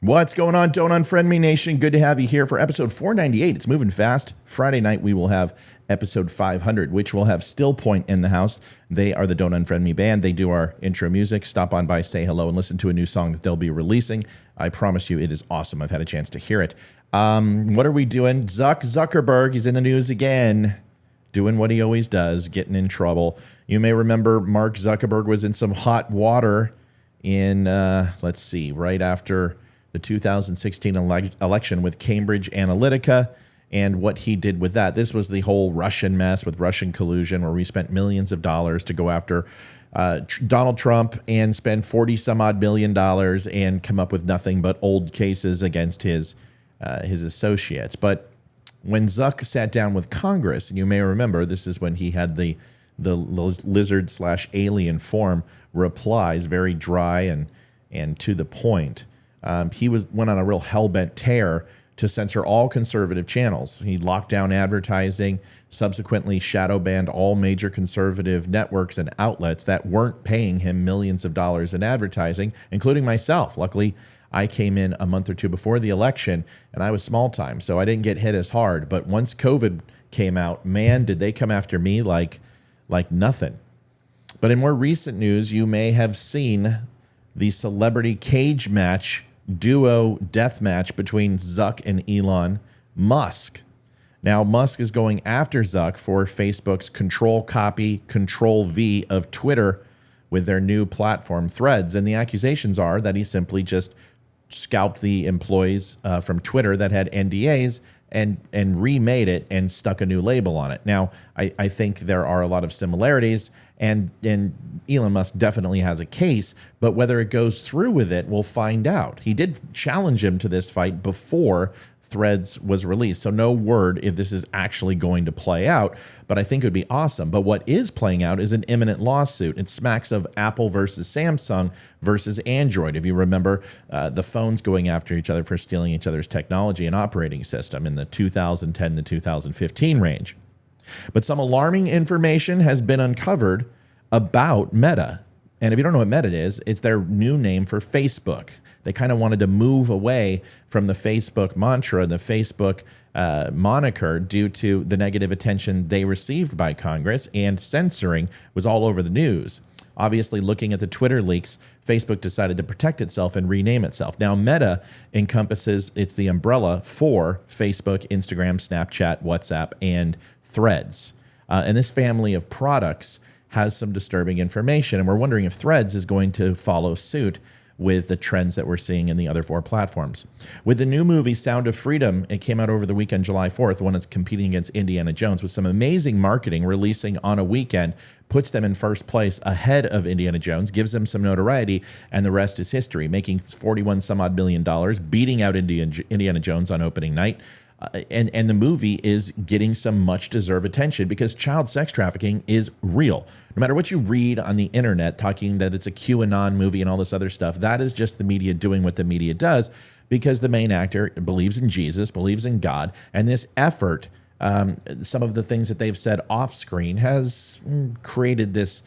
What's going on? Don't Unfriend Me Nation. Good to have you here for episode 498. It's moving fast. Friday night, we will have episode 500, which will have Still Point in the house. They are the Don't Unfriend Me band. They do our intro music. Stop on by, say hello, and listen to a new song that they'll be releasing. I promise you it is awesome. I've had a chance to hear it. What are we doing? Zuckerberg, he's in the news again, doing what he always does, getting in trouble. You may remember Mark Zuckerberg was in some hot water in, right after the 2016 election with Cambridge Analytica and what he did with that. This was the whole Russian mess with Russian collusion where we spent millions of dollars to go after Donald Trump and spend 40 some odd $million and come up with nothing but old cases against his associates. But when Zuck sat down with Congress, and you may remember this is when he had the lizard/alien form replies, very dry and to the point. He went on a real hell-bent tear to censor all conservative channels. He locked down advertising, subsequently shadow banned all major conservative networks and outlets that weren't paying him millions of dollars in advertising, including myself. Luckily, I came in a month or two before the election, and I was small time, so I didn't get hit as hard. But once COVID came out, man, did they come after me like nothing. But in more recent news, you may have seen the celebrity cage match duo death match between Zuck and Elon Musk. Now, Musk is going after Zuck for Facebook's control copy, control V of Twitter with their new platform Threads. And the accusations are that he simply just scalped the employees from Twitter that had NDAs and remade it and stuck a new label on it. Now, I think there are a lot of similarities, and Elon Musk definitely has a case, but whether it goes through with it, we'll find out. He did challenge him to this fight before Threads was released, so no word if this is actually going to play out, but I think it would be awesome. But what is playing out is an imminent lawsuit. It smacks of Apple versus Samsung versus Android. If you remember, the phones going after each other for stealing each other's technology and operating system in the 2010 to 2015 range. But some alarming information has been uncovered about Meta. And if you don't know what Meta is, it's their new name for Facebook. They kind of wanted to move away from the Facebook mantra, the Facebook moniker, due to the negative attention they received by Congress, and censoring was all over the news. Obviously, looking at the Twitter leaks, Facebook decided to protect itself and rename itself. Now, Meta encompasses, it's the umbrella for Facebook, Instagram, Snapchat, WhatsApp, and Threads. And this family of products has some disturbing information, and we're wondering if Threads is going to follow suit with the trends that we're seeing in the other four platforms. With the new movie Sound of Freedom, it came out over the weekend, July 4th, when it's competing against Indiana Jones with some amazing marketing, releasing on a weekend, puts them in first place ahead of Indiana Jones, gives them some notoriety, and the rest is history, making 41 some odd $41 million, beating out Indiana Jones on opening night. And the movie is getting some much deserved attention because child sex trafficking is real. No matter what you read on the internet talking that it's a QAnon movie and all this other stuff, that is just the media doing what the media does because the main actor believes in Jesus, believes in God, and this effort, some of the things that they've said off screen has created this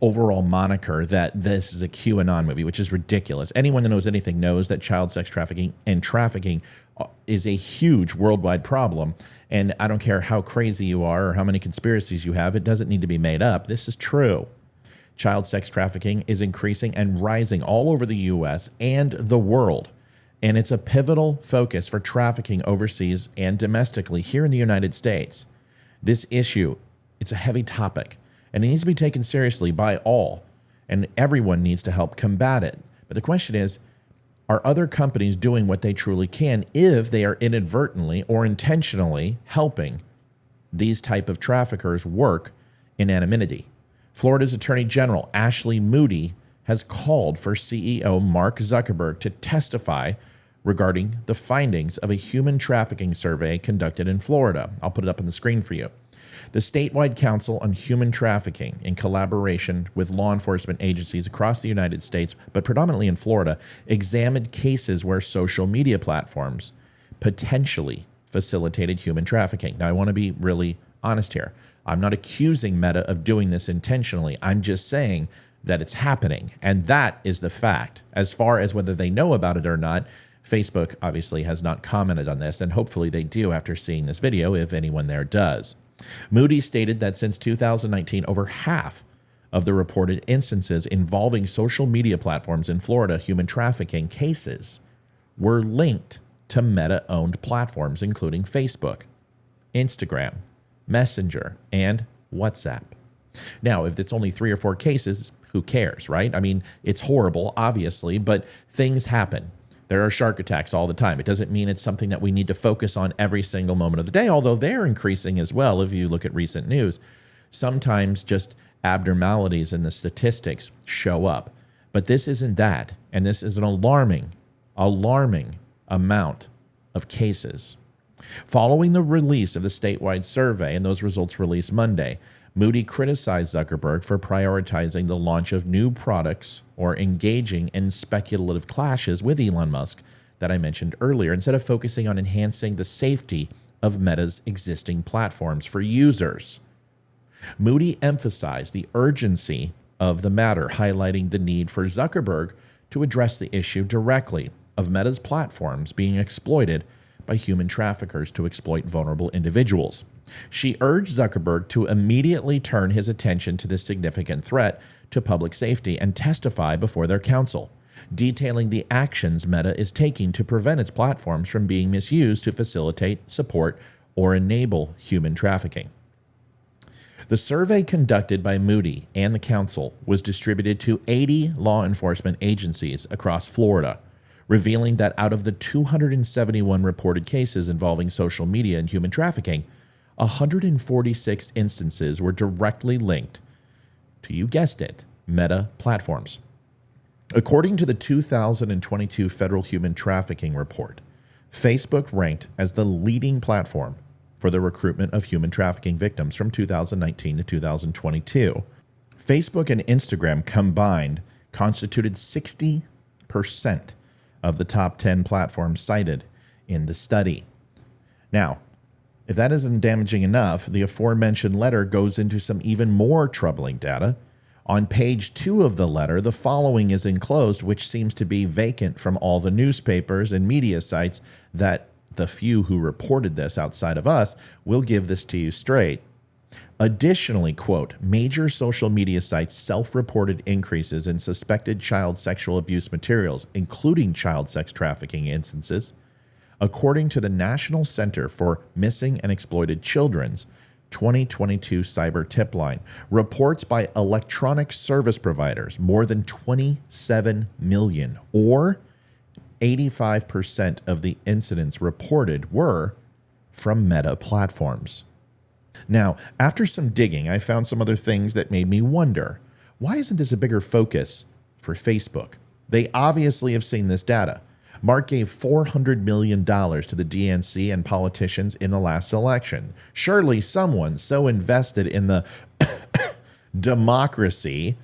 overall moniker that this is a QAnon movie, which is ridiculous. Anyone that knows anything knows that child sex trafficking and trafficking is a huge worldwide problem. And I don't care how crazy you are or how many conspiracies you have, it doesn't need to be made up. This is true. Child sex trafficking is increasing and rising all over the U.S. and the world. And it's a pivotal focus for trafficking overseas and domestically here in the United States. This issue, it's a heavy topic, and it needs to be taken seriously by all, and everyone needs to help combat it. But the question is, are other companies doing what they truly can if they are inadvertently or intentionally helping these type of traffickers work in anonymity? Florida's Attorney General Ashley Moody has called for CEO Mark Zuckerberg to testify regarding the findings of a human trafficking survey conducted in Florida. I'll put it up on the screen for you. The statewide Council on Human Trafficking, in collaboration with law enforcement agencies across the United States, but predominantly in Florida, examined cases where social media platforms potentially facilitated human trafficking. Now, I want to be really honest here. I'm not accusing Meta of doing this intentionally. I'm just saying that it's happening, and that is the fact. As far as whether they know about it or not, Facebook obviously has not commented on this, and hopefully they do after seeing this video, if anyone there does. Moody stated that since 2019, over half of the reported instances involving social media platforms in Florida human trafficking cases were linked to Meta-owned platforms, including Facebook, Instagram, Messenger, and WhatsApp. Now, if it's only 3 or 4 cases, who cares, right? I mean, it's horrible, obviously, but things happen. There are shark attacks all the time. It doesn't mean it's something that we need to focus on every single moment of the day, although they're increasing as well if you look at recent news. Sometimes just abnormalities in the statistics show up. But this isn't that, and this is an alarming amount of cases. Following the release of the statewide survey, and those results released Monday, Moody criticized Zuckerberg for prioritizing the launch of new products or engaging in speculative clashes with Elon Musk that I mentioned earlier, instead of focusing on enhancing the safety of Meta's existing platforms for users. Moody emphasized the urgency of the matter, highlighting the need for Zuckerberg to address the issue directly of Meta's platforms being exploited by human traffickers to exploit vulnerable individuals. She urged Zuckerberg to immediately turn his attention to this significant threat to public safety and testify before their counsel, detailing the actions Meta is taking to prevent its platforms from being misused to facilitate, support, or enable human trafficking. The survey conducted by Moody and the council was distributed to 80 law enforcement agencies across Florida, revealing that out of the 271 reported cases involving social media and human trafficking, 146 instances were directly linked to, you guessed it, Meta platforms. According to the 2022 Federal Human Trafficking Report, Facebook ranked as the leading platform for the recruitment of human trafficking victims from 2019 to 2022. Facebook and Instagram combined constituted 60% of the top 10 platforms cited in the study. Now, if that isn't damaging enough, the aforementioned letter goes into some even more troubling data. On page 2 of the letter, the following is enclosed, which seems to be vacant from all the newspapers and media sites that the few who reported this outside of us will give this to you straight. Additionally, quote, major social media sites self-reported increases in suspected child sexual abuse materials, including child sex trafficking instances. According to the National Center for Missing and Exploited Children's 2022 cyber tip line, reports by electronic service providers, more than 27 million, or 85% of the incidents reported were from Meta platforms. Now, after some digging, I found some other things that made me wonder, why isn't this a bigger focus for Facebook? They obviously have seen this data. Mark gave $400 million to the DNC and politicians in the last election. Surely someone so invested in the democracy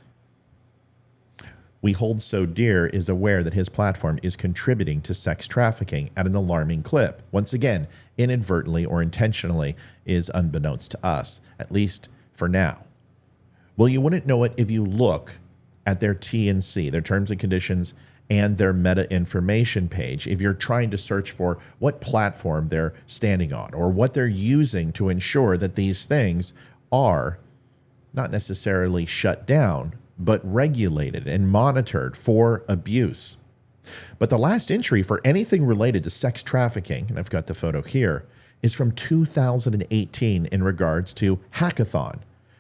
we hold so dear is aware that his platform is contributing to sex trafficking at an alarming clip. Once again, inadvertently or intentionally is unbeknownst to us, at least for now. Well, you wouldn't know it if you look at their T&C, their terms and conditions, and their meta information page, if you're trying to search for what platform they're standing on or what they're using to ensure that these things are not necessarily shut down, but regulated and monitored for abuse. But the last entry for anything related to sex trafficking, and I've got the photo here, is from 2018 in regards to Hackathon,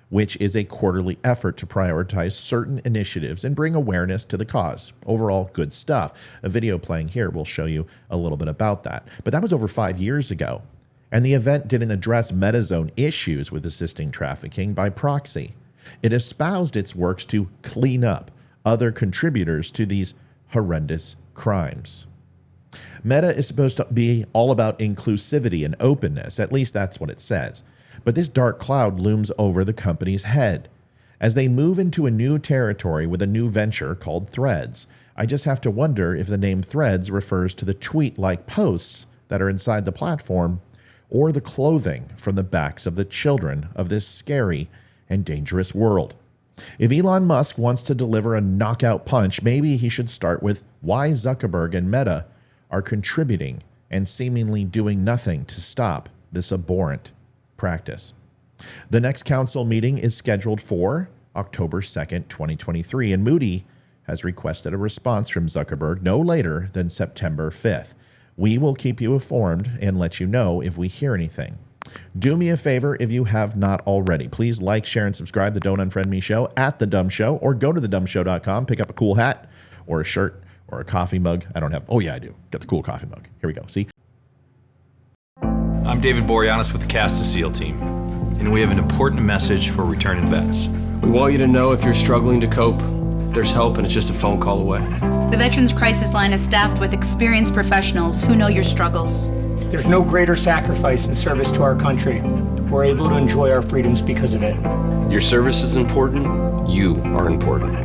which is a quarterly effort to prioritize certain initiatives and bring awareness to the cause. Overall, good stuff. A video playing here will show you a little bit about that. But that was over 5 years ago, and the event didn't address Meta's own issues with assisting trafficking by proxy. It espoused its works to clean up other contributors to these horrendous crimes. Meta is supposed to be all about inclusivity and openness, at least that's what it says. But this dark cloud looms over the company's head. As they move into a new territory with a new venture called Threads, I just have to wonder if the name Threads refers to the tweet-like posts that are inside the platform or the clothing from the backs of the children of this scary and dangerous world. If Elon Musk wants to deliver a knockout punch, maybe he should start with why Zuckerberg and Meta are contributing and seemingly doing nothing to stop this abhorrent practice. The next council meeting is scheduled for October 2nd, 2023, and Moody has requested a response from Zuckerberg no later than September 5th. We will keep you informed and let you know if we hear anything. Do me a favor if you have not already. Please like, share, and subscribe to the Don't Unfriend Me Show at The Dumb Show, or go to thedumbshow.com, pick up a cool hat or a shirt or a coffee mug. I don't have, oh yeah, I do. Got the cool coffee mug. Here we go. See? I'm David Boreanaz with the Cast of SEAL team, and we have an important message for returning vets. We want you to know if you're struggling to cope, there's help and it's just a phone call away. The Veterans Crisis Line is staffed with experienced professionals who know your struggles. There's no greater sacrifice in service to our country. We're able to enjoy our freedoms because of it. Your service is important, you are important.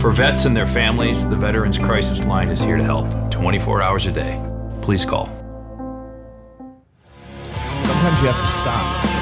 For vets and their families, the Veterans Crisis Line is here to help 24 hours a day. Please call. Sometimes you have to stop